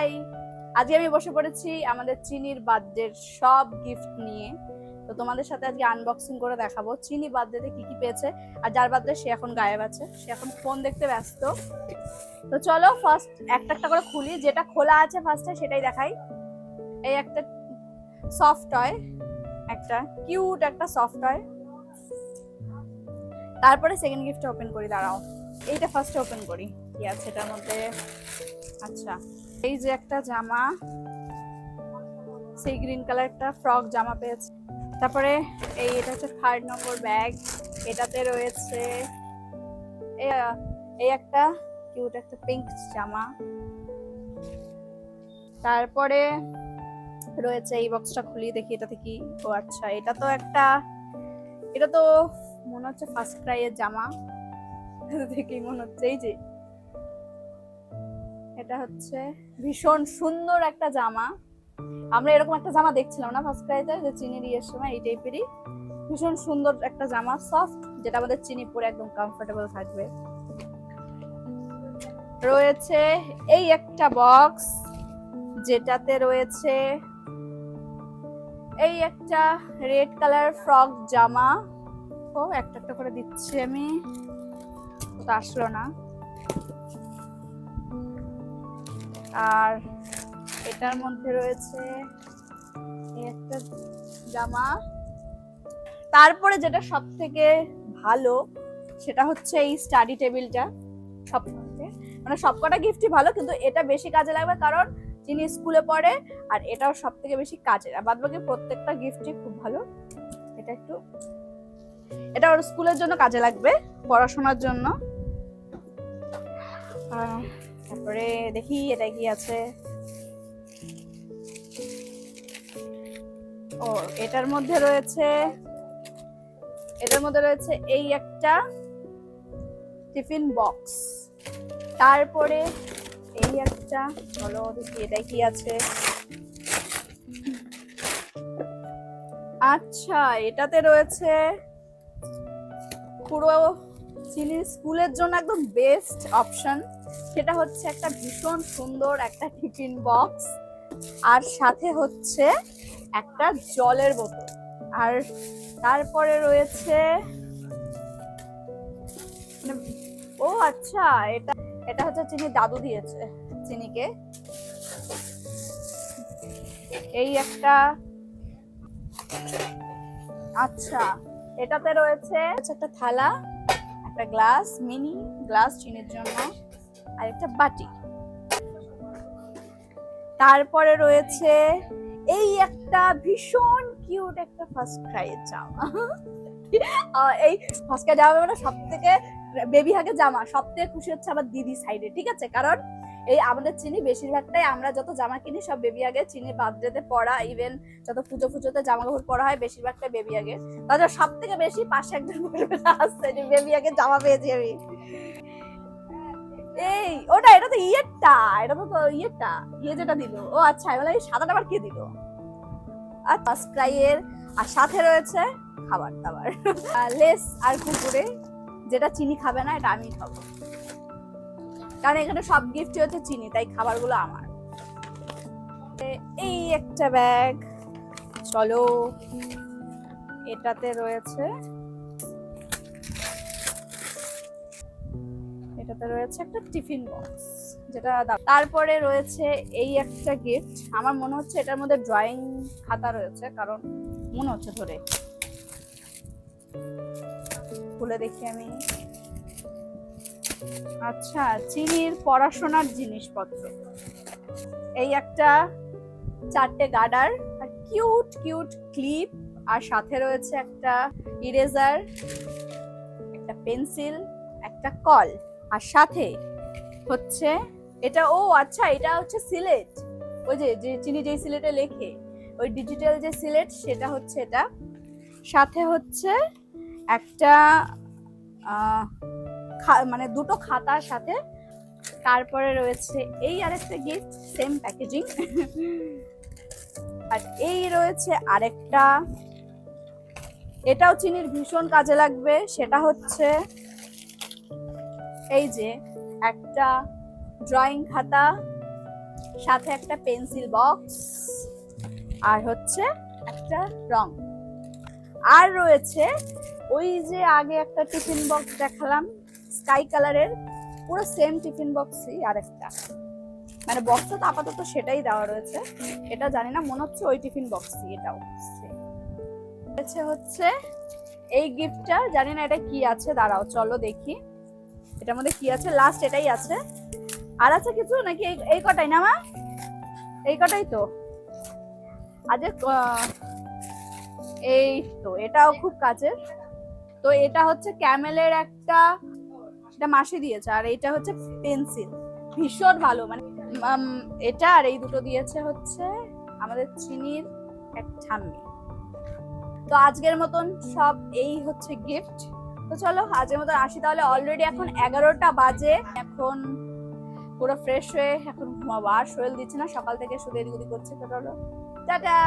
High, আজকে আমি বসে পড়েছি আমাদের চিনির বার্থডের সব গিফট নিয়ে। তো তোমাদের সাথে আজকে আনবক্সিং করে দেখাবো চিনি বার্থডেতে কি কি পেয়েছে। আর যার বার্থডে সে এখন গায়েব আছে, সে এখন ফোন দেখতে ব্যস্ত। তো চলো ফার্স্ট একটা একটা করে খুলি, যেটা খোলা আছে ফার্স্টে সেটাই দেখাই। এই একটা সফট টয়, একটা কিউট একটা সফট টয়। তারপরে সেকেন্ড গিফট ওপেন করি, দাঁড়াও এইটা ফার্স্টে ওপেন করি কি আছে এটার মধ্যে। আচ্ছা, এই যে একটা জামা, সেই গ্রিন কালার একটা ফ্রক জামা পেয়েছে। তারপরে এটা হচ্ছে 3rd নম্বর ব্যাগ, এটাতে রয়েছে এই একটা কিউট একটা পিঙ্ক জামা। তারপরে রয়েছে এই বক্সটা খুলি দেখি এটাতে কি। ও আচ্ছা, এটা তো মনে হচ্ছে ফার্স্ট ক্রাই এর জামা দেখেই মনে হচ্ছে। এই যে এটা হচ্ছে ভীষণ সুন্দর একটা জামা। আমরা এরকম একটা জামা দেখছিলাম না ফার্স্ট ক্রাইতে, যে চিনির ইয়ের সময়, এই টাইপেরই ভীষণ সুন্দর একটা জামা, সফট, যেটা আমাদের চিনি পরে একদম কমফোর্টেবল থাকবে। রয়েছে এই একটা বক্স, যেটাতে রয়েছে এই একটা রেড কালার ফ্রক জামা। ও একটা একটা করে দিচ্ছি আমি, তো আসলো না। আর এটার মধ্যে রয়েছে এই একটা জামা। তারপরে যেটা সব থেকে ভালো সেটা হচ্ছে এই স্টাডি টেবিলটা। মানে সবকটা গিফটই ভালো, কিন্তু এটা বেশি কাজে লাগবে কারণ যিনি স্কুলে পড়ে, আর এটাও সব থেকে বেশি কাজের। আর বাদবাকি প্রত্যেকটা গিফটই খুব ভালো। এটা ওর স্কুলের জন্য কাজে লাগবে, পড়াশোনার জন্য। তারপরে দেখি এটা কি আছে। ও এটার মধ্যে রয়েছে এই একটা টিফিন বক্স। তারপরে এই একটা, চলো দেখি এটা কি আছে। আচ্ছা, এটাতে রয়েছে পুরো চিনির স্কুলের জন্য একদম বেস্ট অপশন। সেটা হচ্ছে একটা ভীষণ সুন্দর একটা টিফিন বক্স, আর সাথে হচ্ছে একটা জলের বোতল। আর তারপরে রয়েছে ও আচ্ছা, এটা হচ্ছে চিনির দাদু দিয়েছে চিনিকে। এই একটা, আচ্ছা এটাতে রয়েছে একটা থালা, একটা গ্লাস, মিনি গ্লাস চিনির জন্য, আর একটা বাটি। তারপরে রয়েছে এই একটা ভীষণ কিউট একটা ফার্স্ট ক্রাই এর জামা। এই ফার্স্ট ক্রাই জামা মানে সব থেকে বেবি হাগের জামা সব থেকে খুশি হচ্ছে আমার দিদি সাইডে, ঠিক আছে? কারণ এই আমাদের চিনি বেশিরভাগটাই আমরা যত জামা কিনি সব বেবি আগে, চিনি বার্থডেতে পরা, ইভেন যত পুজোতে জামা কাপড় পরা হয় বেশিরভাগটাই বেবি আগে। তাহলে সব থেকে বেশি পাশে একজন আসছে যে বেবি আগে জামা পেয়েছি আমি। এই এটা তো ইয়েরটা, ইয়ে যেটা দিল। ও আচ্ছা, এবার এই সাদাটা আবার কে দিল? আর ফার্স্ট ক্রাই এর, আর সাথে রয়েছে খাবার দাবার, লেস আর কুকুরে, যেটা চিনি খাবে না, এটা আমি খাবো, কারণ এখানে সব গিফটই হচ্ছে চিনি, তাই খাবারগুলো আমার। এই একটা ব্যাগ, চলো এটাতে রয়েছে একটা টিফিন বক্স, যেটা। তারপরে রয়েছে এই একটা গিফট, আমার মনে হচ্ছে এটার মধ্যে ড্রয়িং খাতা রয়েছে, কারণ মনে হচ্ছে ধরে। খুলে দেখি আমি। আচ্ছা, চিনির পড়াশোনার জিনিসপত্র। এই একটা 4টে গার্ডার, আর কিউট কিউট ক্লিপ, আর সাথে রয়েছে একটা ইরেজার, একটা পেন্সিল, একটা কল, আর সাথে হচ্ছে এটা। ও আচ্ছা, এটা হচ্ছে সিলেট, ওই যে চিনি যেই সিলেটে লেখে, ওই ডিজিটাল যে সিলেট, সেটা হচ্ছে এটা। সাথে হচ্ছে একটা মানে দুটো খাতার সাথে। তারপরে রয়েছে এই আরেকটা গিফট, সেম প্যাকেজিং। আর এই রয়েছে আরেকটা, এটাও চিনির ভীষণ কাজে লাগবে, সেটা হচ্ছে এই যে একটা ড্রয়িং খাতা, সাথে একটা পেন্সিল বক্স, আর হচ্ছে একটা রং। আর রয়েছে ওই যে আগে একটা টিফিন বক্স দেখালাম স্কাই কালারের, পুরো সেম টিফিন বক্সই আর একটা, মানে বক্সটা তো আপাতত সেটাই দেওয়া রয়েছে, এটা জানি না, মনে হচ্ছে ওই টিফিন বক্সই এটাও। হচ্ছে এই গিফটটা, জানি না এটা কি আছে, দাঁড়াও চলো দেখি এটার মধ্যে কি আছে। লাস্ট এটাই আছে, আর আছে কিছু নাকি? এই কটাই না মা? এই কটাই তো। আজ এই তো, এটাও খুব কাজের। তো এটা হচ্ছে ক্যামেলের একটা, এটা মাসি দিয়েছে, আর এটা হচ্ছে পেন্সিল, ভীষণ ভালো। মানে এটা আর এই দুটো দিয়েছে হচ্ছে আমাদের চিনির এক ঠাম্মি। তো আজকের মতন সব এই হচ্ছে গিফট। তো চলো আজকের মতন আসি তাহলে। অলরেডি এখন 11টা বাজে, এখন পুরো ফ্রেশ হয়ে এখন ঘুমাবো। আর শরীর দিচ্ছে না, সকাল থেকে শুধু এদিক ওদিক করছে। তো চলো টাটা।